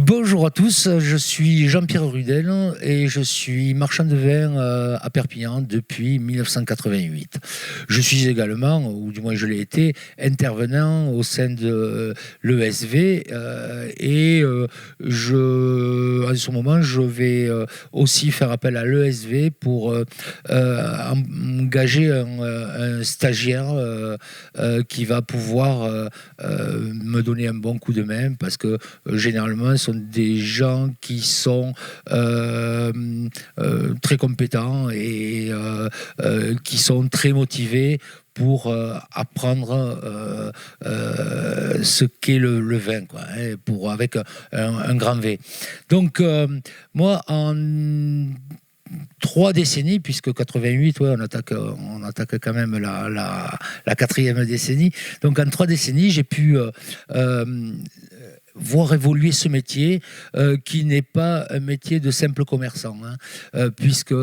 Bonjour à tous, je suis Jean-Pierre Rudel et je suis marchand de vin à Perpignan depuis 1988. Je suis également, ou du moins je l'ai été, intervenant au sein de l'ESV en ce moment je vais aussi faire appel à l'ESV pour engager un stagiaire qui va pouvoir me donner un bon coup de main parce que généralement sont des gens qui sont très compétents et qui sont très motivés pour apprendre ce qu'est le vin, quoi, hein, avec un grand V. Donc, moi, en 3 décennies, puisque 88, ouais, on attaque quand même la quatrième décennie. Donc, en 3 décennies, j'ai pu voir évoluer ce métier qui n'est pas un métier de simple commerçant, hein, puisque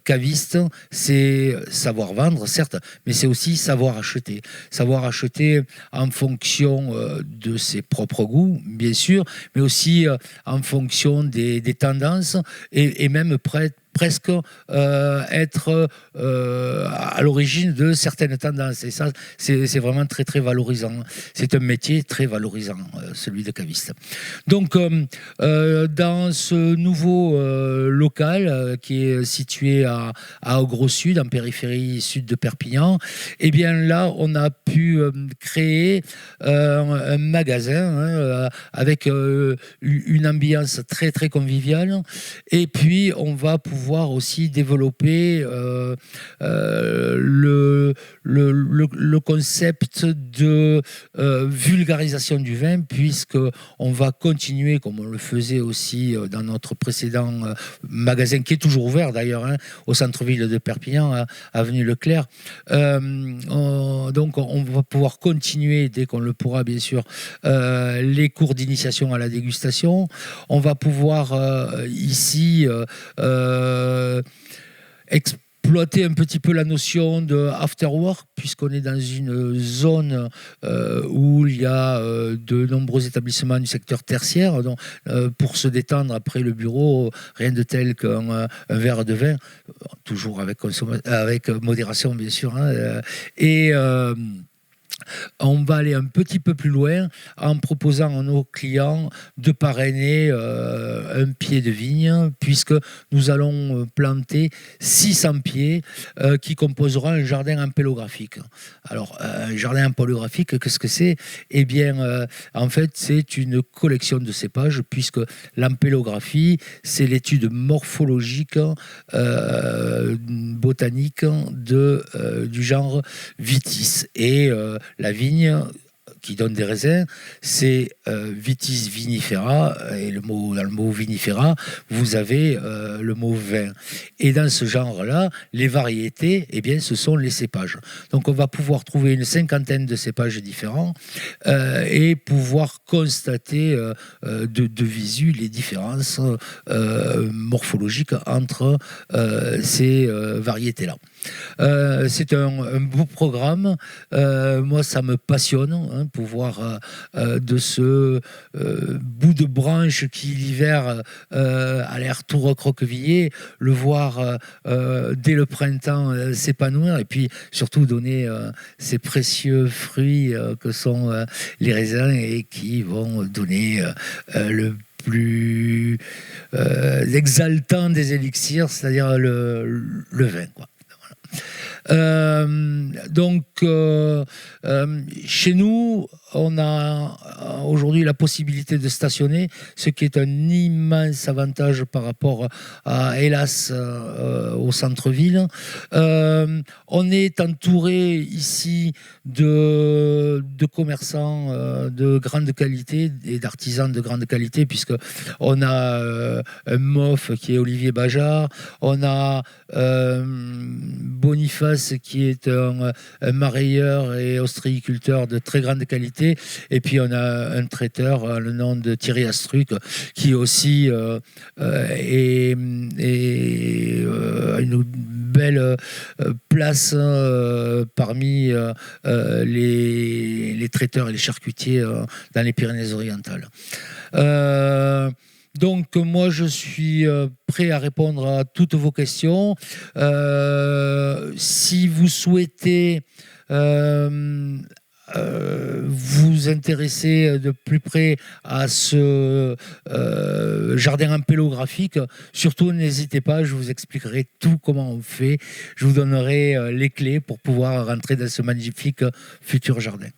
caviste, c'est savoir vendre, certes, mais c'est aussi savoir acheter. Savoir acheter en fonction de ses propres goûts, bien sûr, mais aussi en fonction des tendances et même presque être à l'origine de certaines tendances. Et ça, c'est vraiment très, très valorisant. C'est un métier très valorisant, celui de caviste. Donc, dans ce nouveau local qui est situé à Gros Sud, en périphérie sud de Perpignan, eh bien là, on a pu créer un magasin avec une ambiance très, très conviviale. Et puis, on va pouvoir aussi développer le concept de vulgarisation du vin, puisque on va continuer, comme on le faisait aussi dans notre précédent magasin, qui est toujours ouvert d'ailleurs, hein, au centre-ville de Perpignan, avenue Leclerc. Donc on va pouvoir continuer, dès qu'on le pourra bien sûr, les cours d'initiation à la dégustation. On va pouvoir ici exploiter un petit peu la notion de after work, puisqu'on est dans une zone où il y a de nombreux établissements du secteur tertiaire. Donc, pour se détendre après le bureau, rien de tel qu'un verre de vin, toujours avec modération bien sûr, hein, et on va aller un petit peu plus loin en proposant à nos clients de parrainer un pied de vigne, puisque nous allons planter 600 pieds qui composeront un jardin ampélographique. Alors, un jardin ampélographique, qu'est-ce que c'est ? Eh bien, en fait, c'est une collection de cépages, puisque l'ampélographie, c'est l'étude morphologique, botanique du genre Vitis. Et la vigne qui donne des raisins, c'est Vitis vinifera, et dans le mot vinifera, vous avez le mot vin. Et dans ce genre-là, les variétés, eh bien, ce sont les cépages. Donc on va pouvoir trouver une 50aine de cépages différents et pouvoir constater de visu les différences morphologiques entre ces variétés-là. C'est un beau programme. Moi, ça me passionne, hein, pouvoir de ce bout de branche qui, l'hiver, a l'air tout recroquevillé, le voir dès le printemps s'épanouir et puis surtout donner ces précieux fruits que sont les raisins et qui vont donner le plus exaltant des élixirs, c'est-à-dire le vin, quoi. Donc, chez nous, on a aujourd'hui la possibilité de stationner, ce qui est un immense avantage par rapport à, hélas, au centre-ville. On est entouré ici de commerçants de grande qualité et d'artisans de grande qualité, puisque on a un MOF qui est Olivier Bajard, on a Boniface qui est un marailleur et ostréiculteur de très grande qualité, et puis on a un traiteur, le nom de Thierry Astruc, qui aussi est une belle place parmi les traiteurs et les charcutiers dans les Pyrénées-Orientales. Donc moi je suis prêt à répondre à toutes vos questions. Si vous souhaitez vous intéresser de plus près à ce jardin ampélographique, surtout n'hésitez pas, je vous expliquerai tout comment on fait. Je vous donnerai les clés pour pouvoir rentrer dans ce magnifique futur jardin.